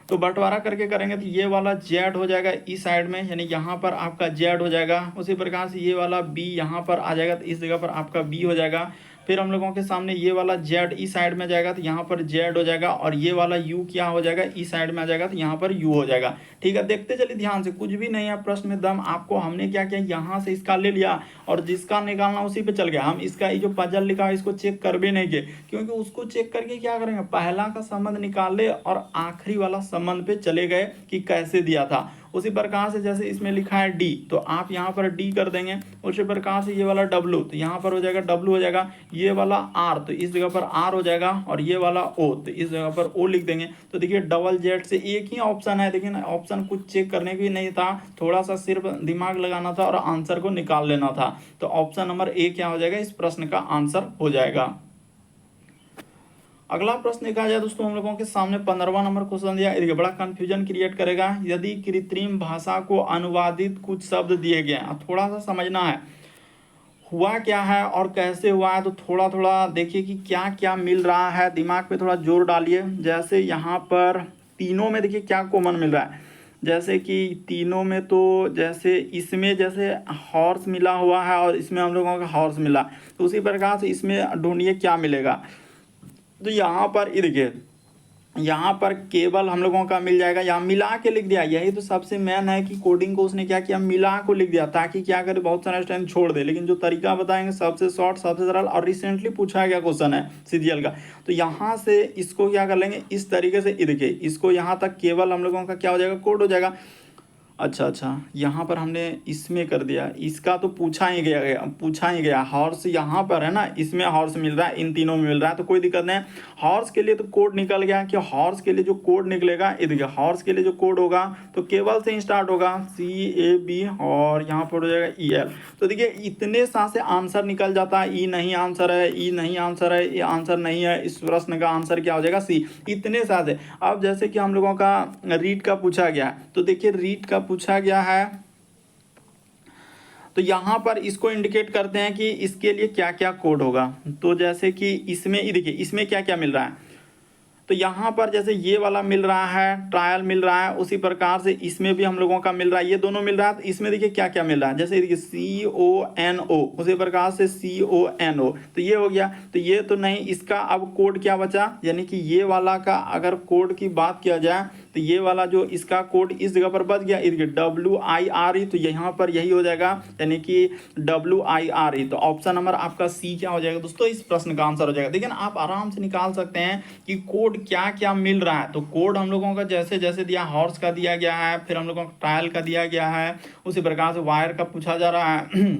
तो बंटवारा करके करेंगे तो ये वाला जेड हो जाएगा इस साइड में, यानी यहाँ पर आपका जेड हो जाएगा। उसी प्रकार से ये वाला बी यहाँ पर आ जाएगा, तो इस जगह पर आपका बी हो जाएगा। फिर हम लोगों के सामने ये वाला जेड इस साइड में जाएगा, तो यहाँ पर जेड हो जाएगा, और ये वाला यू क्या हो जाएगा, इस साइड में आ जाएगा, तो यहाँ पर यू हो जाएगा। ठीक है, देखते चलिए ध्यान से, कुछ भी नहीं है प्रश्न में दम। आपको हमने क्या किया, यहाँ से इसका ले लिया और जिसका निकालना उसी पे चल गया। हम इसका ये जो पजल लिखा है इसको चेक कर भी नहीं किए, क्योंकि उसको चेक करके क्या करेंगे, पहला का संबंध निकाल ले और आखिरी वाला संबंध पे चले गए कि कैसे दिया था। उसी प्रकार से जैसे इसमें लिखा है डी, तो आप यहाँ पर डी कर देंगे। उसी प्रकार से ये वाला डब्लू, तो यहाँ पर हो जाएगा डब्लू हो जाएगा। ये वाला आर, तो इस जगह पर आर हो जाएगा, और ये वाला ओ, तो इस जगह पर ओ लिख देंगे। तो देखिए डबल जेड से एक ही ऑप्शन है, लेकिन ऑप्शन कुछ चेक करने भी नहीं था, थोड़ा सा सिर्फ दिमाग लगाना था और आंसर को निकाल लेना था। तो ऑप्शन नंबर ए क्या हो जाएगा, इस प्रश्न का आंसर हो जाएगा। अगला प्रश्न देखा जाए दोस्तों, हम लोगों के सामने 15वां नंबर क्वेश्चन दिया। देखिए बड़ा कंफ्यूजन क्रिएट करेगा। यदि कृत्रिम भाषा को अनुवादित कुछ शब्द दिए गए हैं, थोड़ा सा समझना है हुआ क्या है और कैसे हुआ है। तो थोड़ा थोड़ा देखिए कि क्या क्या मिल रहा है, दिमाग पे थोड़ा जोर डालिए। जैसे यहाँ पर तीनों में देखिए क्या कॉमन मिल रहा है, जैसे कि तीनों में तो जैसे इसमें जैसे हॉर्स मिला हुआ है और इसमें हम लोगों का हॉर्स मिला, तो उसी प्रकार से इसमें ढूंढिए क्या मिलेगा। तो यहाँ पर ये देखिए, यहाँ पर केवल हम लोगों का मिल जाएगा, यहाँ मिला के लिख दिया। यही तो सबसे मेन है कि कोडिंग को उसने क्या किया, मिला को लिख दिया, ताकि क्या करे, बहुत सारे स्टूडेंट छोड़ दे। लेकिन जो तरीका बताएंगे सबसे शॉर्ट, सबसे सरल, और रिसेंटली पूछा गया क्वेश्चन है सीजीएल का। तो यहाँ से इसको क्या कर लेंगे, इस तरीके से, ये देखिए इसको यहाँ तक केवल हम लोगों का क्या हो जाएगा, कोड हो जाएगा। अच्छा, यहाँ पर हमने इसमें कर दिया, इसका तो पूछा ही गया हॉर्स यहाँ पर है ना, इसमें हॉर्स मिल रहा है, इन तीनों में मिल रहा है, तो कोई दिक्कत नहीं। हॉर्स के लिए तो कोड निकल गया कि हॉर्स के लिए जो कोड निकलेगा, ये देखिए हॉर्स के लिए जो कोड होगा तो केवल से ही स्टार्ट होगा, CAB, और यहाँ पर हो जाएगा EL। तो देखिए इतने साथ से आंसर निकल जाता है। ई नहीं आंसर है, ई नहीं आंसर है, ये आंसर नहीं है, इस प्रश्न का आंसर क्या हो जाएगा, C। इतने साथ है। अब जैसे कि हम लोगों का रीड का पूछा गया, तो देखिए रीड का पूछा गया है, तो यहाँ पर इसको इंडिकेट करते हैं कि इसके लिए क्या क्या कोड होगा। तो जैसे कि इसमें देखिए इसमें क्या क्या मिल रहा है, तो यहाँ पर जैसे ये वाला मिल रहा है, ट्रायल मिल रहा है, उसी प्रकार से इसमें भी हम लोगों का मिल रहा है, ये दोनों मिल रहा है। तो इसमें देखिए क्या क्या मिल रहा है, जैसे देखिए CONO, उसी प्रकार से CONO, तो ये हो गया। तो ये तो नहीं, इसका अब कोड क्या बचा, यानी कि ये वाला का अगर कोड की बात किया जाए, तो ये वाला जो इसका कोड इस जगह पर बच गया, WIRE, तो यहाँ पर यही हो जाएगा, यानी कि WIRE। तो ऑप्शन नंबर आपका C क्या हो जाएगा दोस्तों, इस प्रश्न का आंसर हो जाएगा। देखिए आप आराम से निकाल सकते हैं कि कोड क्या क्या मिल रहा है। तो कोड हम लोगों का जैसे जैसे दिया, हॉर्स का दिया गया है, फिर हम लोगों का ट्रायल का दिया गया है, उसी प्रकार से वायर का पूछा जा रहा है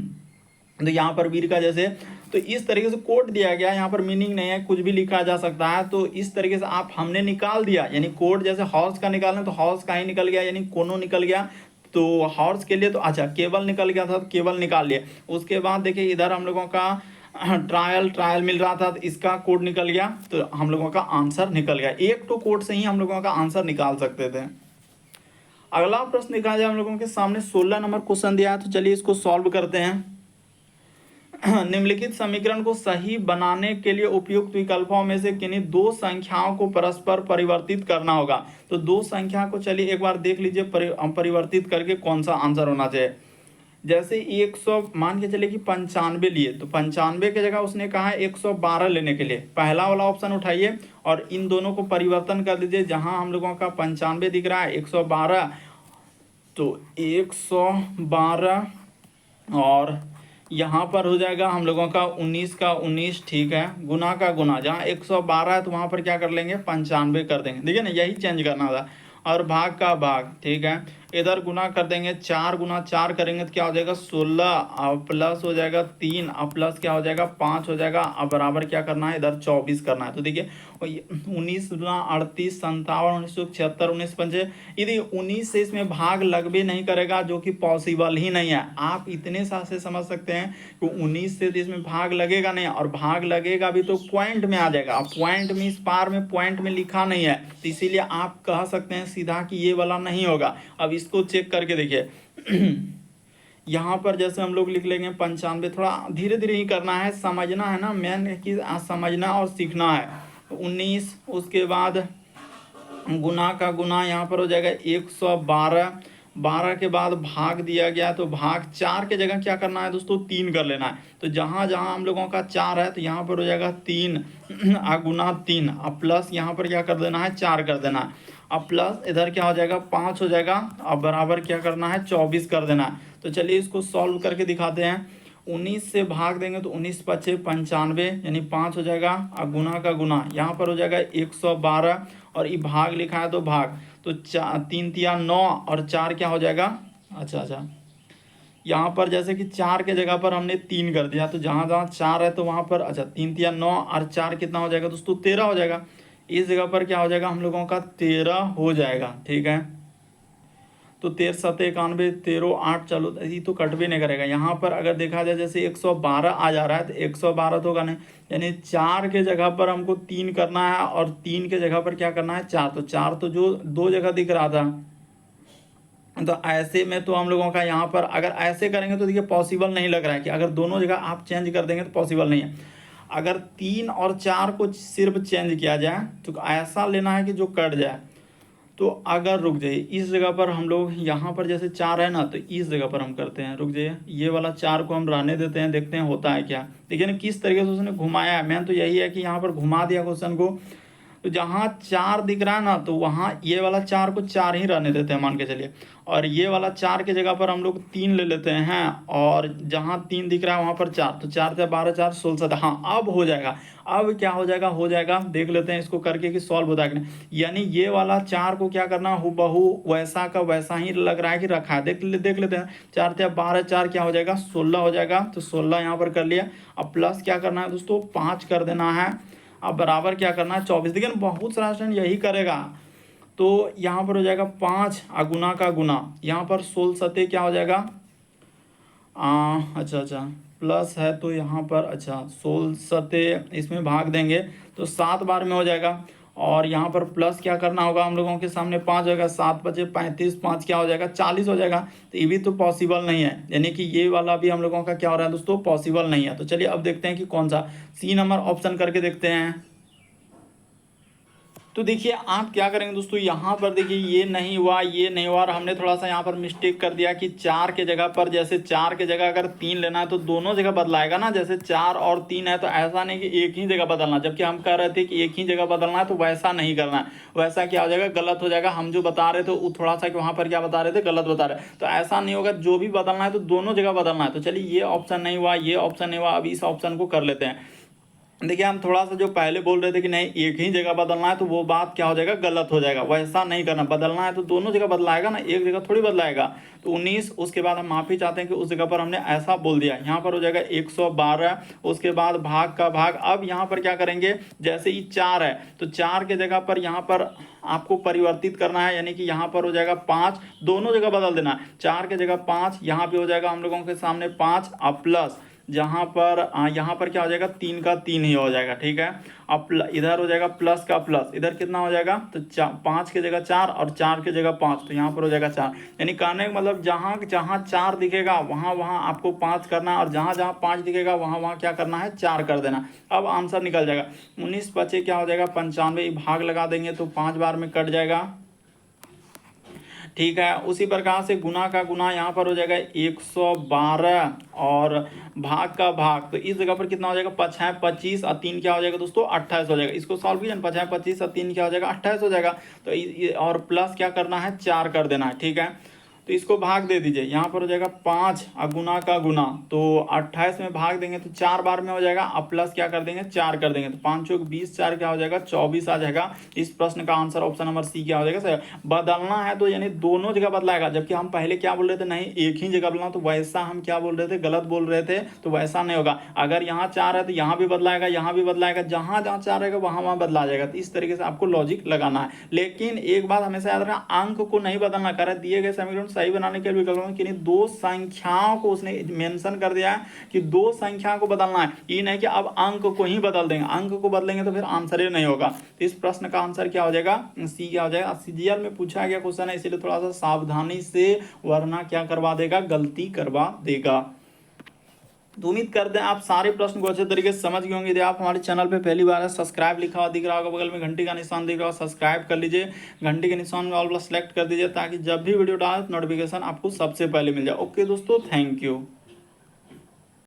तो यहाँ पर वीर का जैसे, तो इस तरीके से कोड दिया गया। यहाँ पर मीनिंग नहीं है, कुछ भी लिखा जा सकता है। तो इस तरीके से आप हमने निकाल दिया, यानी कोड जैसे हॉर्स का निकालना, तो हॉर्स का ही निकल गया, यानी कोनो निकल गया। तो हॉर्स के लिए तो अच्छा केवल निकल गया था, तो केवल निकाल लिया। उसके बाद देखिए इधर हम लोगों का ट्रायल मिल रहा था, तो इसका कोड निकल गया, तो हम लोगों का आंसर निकल गया। एक तो कोड से ही हम लोगों का आंसर निकाल सकते थे। अगला प्रश्न देखा जाए, हम लोगों के सामने 16 नंबर क्वेश्चन दिया है, तो चलिए इसको सॉल्व करते हैं। निम्नलिखित समीकरण को सही बनाने के लिए उपयुक्त विकल्पों में से किन्हीं दो संख्याओं को परस्पर परिवर्तित करना होगा। तो दो संख्या को चलिए एक बार देख लीजिए परिवर्तित करके कौन सा आंसर होना चाहिए। जैसे 100 मान के चले कि 95 लिए, तो 95 की जगह उसने कहा है 112 लेने के लिए। पहला वाला ऑप्शन उठाइए और इन दोनों को परिवर्तन कर दीजिए। जहां हम लोगों का 95 दिख रहा है 112, तो 112 और यहाँ पर हो जाएगा हम लोगों का 19 का 19, ठीक है, गुना का गुना। जहाँ 112 है तो वहाँ पर क्या कर लेंगे 95 कर देंगे, देखिए ना, यही चेंज करना था। और भाग का भाग, ठीक है, इधर गुना कर देंगे, 4 गुना 4 करेंगे तो क्या हो जाएगा 16, और प्लस हो जाएगा 3, और प्लस क्या हो जाएगा 5 हो जाएगा, और बराबर क्या करना है इधर 24 करना है। तो देखिए 19 गुना 38, 57, 1976, 19 पंचे, यदि 19 से इसमें भाग लग भी नहीं करेगा, जो कि पॉसिबल ही नहीं है। आप इतने साल से समझ सकते हैं कि 19 से तो इसमें भाग लगेगा नहीं, और भाग लगेगा भी तो पॉइंट में आ जाएगा। अब पॉइंट में, इस पार में पॉइंट में लिखा नहीं है, तो इसीलिए आप कह सकते हैं सीधा कि ये वाला नहीं होगा। अब इसको चेक करके देखिए यहाँ पर जैसे हम लोग लिख लेंगे 95, थोड़ा धीरे धीरे ही करना है, समझना है ना, मेन कि समझना और सीखना है। 19, उसके बाद गुना का गुना यहाँ पर हो जाएगा 112, 12 के बाद भाग दिया गया, तो भाग 4 के जगह क्या करना है दोस्तों 3 कर लेना है। तो जहाँ जहाँ हम लोगों का 4 है तो यहाँ पर हो जाएगा 3 गुना 3, अब प्लस यहाँ पर क्या कर देना है 4 कर देना है, अब प्लस इधर क्या हो जाएगा 5 हो जाएगा, अब बराबर क्या करना है 24 कर देना है। तो चलिए इसको सॉल्व करके दिखाते हैं। 19 से भाग देंगे तो 19 पचे 95, यानी 5 हो जाएगा, और गुना का गुना यहाँ पर हो जाएगा 112, और ये भाग लिखा है तो भाग, तो 3 तिया 9, और 4 क्या हो जाएगा, अच्छा यहाँ पर जैसे कि 4 के जगह पर हमने 3 कर दिया, तो जहाँ जहाँ 4 है तो वहाँ पर अच्छा 3 तिया 9, और 4 कितना हो जाएगा दोस्तों 13 हो जाएगा। इस जगह पर क्या हो जाएगा हम लोगों का 13 हो जाएगा, ठीक है। तो 13 7 91, 13 8, चलो ये तो कट भी नहीं करेगा। यहाँ पर अगर देखा जाए जैसे 112 आ जा रहा है तो 112 तो होगा नहीं, यानी 4 के जगह पर हमको 3 करना है, और 3 के जगह पर क्या करना है 4, तो 4 तो जो 2 जगह दिख रहा था, तो ऐसे में तो हम लोगों का यहाँ पर अगर ऐसे करेंगे तो देखिए पॉसिबल नहीं लग रहा है कि अगर दोनों जगह आप चेंज कर देंगे तो पॉसिबल नहीं है। अगर 3 और 4 को सिर्फ चेंज किया जाए तो ऐसा लेना है कि जो कट जाए। तो अगर रुक जाइए, इस जगह पर हम लोग यहाँ पर जैसे 4 है ना, तो इस जगह पर हम करते हैं, रुक जाइए, ये वाला 4 को हम रहने देते हैं, देखते हैं होता है क्या। देखिए ना किस तरीके से उसने घुमाया है, मैंने तो यही है कि यहाँ पर घुमा दिया क्वेश्चन को। तो जहाँ 4 दिख रहा है ना, तो वहाँ ये वाला 4 को 4 ही रहने देते हैं मान के चलिए, और ये वाला 4 के जगह पर हम लोग 3 ले लेते हैं, और जहाँ 3 दिख रहा है वहाँ पर 4, तो 4 से 12 4 16 17, हाँ अब हो जाएगा। अब क्या हो जाएगा, हो जाएगा, देख लेते हैं इसको करके कि सॉल्व होता है कि नहीं। यानी ये वाला 4 को क्या करना, हूबहू वैसा का वैसा ही लग रहा है कि रखा है, देख लेते हैं। 4 से 12 4 क्या हो जाएगा 16 हो जाएगा, तो 16 यहाँ पर कर लिया। अब प्लस क्या करना है दोस्तों 5 कर देना है, अब बराबर क्या करना है 24। देखिए बहुत सारा स्टूडेंट यही करेगा, तो यहाँ पर हो जाएगा 5 गुना का गुना, यहाँ पर 16 सते क्या हो जाएगा अच्छा प्लस है तो यहाँ पर अच्छा 16 सते इसमें भाग देंगे तो 7 बार में हो जाएगा, और यहाँ पर प्लस क्या करना होगा हम लोगों के सामने 5 होगा, 7 बचे 35, 5 क्या हो जाएगा 40 हो जाएगा। तो ये भी तो पॉसिबल नहीं है, यानी कि ये वाला भी हम लोगों का क्या हो रहा है दोस्तों पॉसिबल नहीं है। तो चलिए अब देखते हैं कि कौन सा, सी नंबर ऑप्शन करके देखते हैं। तो देखिए आप क्या करेंगे दोस्तों, यहाँ पर देखिए ये नहीं हुआ, ये नहीं हुआ, और हमने थोड़ा सा यहाँ पर मिस्टेक कर दिया कि 4 के जगह पर, जैसे 4 के जगह अगर 3 लेना है तो दोनों जगह बदलाएगा ना, जैसे 4 और 3 है तो ऐसा नहीं कि एक ही जगह बदलना, जबकि हम कह रहे थे कि एक ही जगह बदलना है, तो वैसा नहीं करना है, वैसा क्या हो जाएगा गलत हो जाएगा। हम जो बता रहे थे वो थोड़ा सा कि वहाँ पर क्या बता रहे थे गलत बता रहे, तो ऐसा नहीं होगा, जो भी बदलना है तो दोनों जगह बदलना है। तो चलिए ये ऑप्शन नहीं हुआ, ये ऑप्शन नहीं हुआ, अब इस ऑप्शन को कर लेते हैं। देखिए हम थोड़ा सा जो पहले बोल रहे थे कि नहीं एक ही जगह बदलना है, तो वो बात क्या हो जाएगा गलत हो जाएगा, वैसा नहीं करना, बदलना है तो दोनों जगह बदलाएगा ना, एक जगह थोड़ी बदलाएगा। तो 19, उसके बाद हम माफ़ी चाहते हैं कि उस जगह पर हमने ऐसा बोल दिया, यहाँ पर हो जाएगा 112, उसके बाद भाग का भाग। अब यहाँ पर क्या करेंगे, जैसे ही 4 है तो 4 के जगह पर यहाँ पर आपको परिवर्तित करना है, यानी कि यहाँ पर हो जाएगा 5, दोनों जगह बदल देना है, 4 के जगह 5, यहाँ पे हो जाएगा हम लोगों के सामने 5, अब प्लस जहाँ पर यहाँ पर क्या हो जाएगा 3 का 3 ही हो जाएगा, ठीक है। अब इधर हो जाएगा प्लस का प्लस, इधर कितना हो जाएगा तो 5 की जगह 4 और 4 की जगह 5, तो यहाँ पर हो जाएगा 4। यानी कहने का मतलब जहाँ जहाँ 4 दिखेगा वहाँ वहाँ आपको 5 करना है, और जहाँ जहाँ 5 दिखेगा वहाँ वहाँ क्या करना है 4 कर देना। अब आंसर निकल जाएगा 19 बचे क्या हो जाएगा 95, भाग लगा देंगे तो 5 बार में कट जाएगा, ठीक है। उसी प्रकार से गुना का गुना यहाँ पर हो जाएगा 112 और भाग का भाग, तो इस जगह पर कितना हो जाएगा 5 है 25 और 3 क्या हो जाएगा दोस्तों 28 हो जाएगा। इसको सॉल्व कीजिए, 5 है 25 और 3 क्या हो जाएगा 28 हो जाएगा। तो और प्लस क्या करना है 4 कर देना है, ठीक है। तो इसको भाग दे दीजिए, यहाँ पर हो जाएगा 5 और गुना का गुना, तो 28 में भाग देंगे तो 4 बार में हो जाएगा, अब प्लस क्या कर देंगे 4 कर देंगे, तो 5 चौक 20, 4 क्या हो जाएगा 24 आ जाएगा। इस प्रश्न का आंसर ऑप्शन नंबर सी क्या हो जाएगा सर। बदलना है तो यानी दोनों जगह बदलाएगा, जबकि हम पहले क्या बोल रहे थे नहीं एक ही जगह बदलना, तो वैसा हम क्या बोल रहे थे गलत बोल रहे थे, तो वैसा नहीं होगा। अगर यहाँ 4 है तो यहाँ भी बदलाएगा, यहाँ भी बदलाएगा, जहाँ जहाँ 4 रहेगा वहाँ वहाँ बदला जाएगा। तो इस तरीके से आपको लॉजिक लगाना है। लेकिन एक बात हमेशा याद रखना, अंक को नहीं बदलना, कर दिए गए समीकरण सही बनाने के लिए कि दो संख्याओं को उसने मेंशन कर दिया है कि दो संख्याओं को बदलना है, ये नहीं कि अब अंक को ही बदल देंगे, अंक को बदलेंगे तो फिर आंसर ही नहीं होगा। तो इस प्रश्न का आंसर क्या हो जाएगा सी क्या हो जाएगा। सीजीएल में पूछा गया क्वेश्चन है, इसलिए थोड़ा सा सावधानी से, वरना क्या करवा देगा गलती करवा देगा। तो उम्मीद करते हैं आप सारे प्रश्न को अच्छे तरीके से समझ गए होंगे। यदि आप हमारे चैनल पे पहली बार है, सब्सक्राइब लिखा हुआ दिख रहा होगा, बगल में घंटी का निशान दिख रहा होगा, सब्सक्राइब कर लीजिए, घंटी के निशान में ऑल प्लस सेलेक्ट कर दीजिए, ताकि जब भी वीडियो डाले नोटिफिकेशन आपको सबसे पहले मिल जाए। ओके दोस्तों, थैंक यू।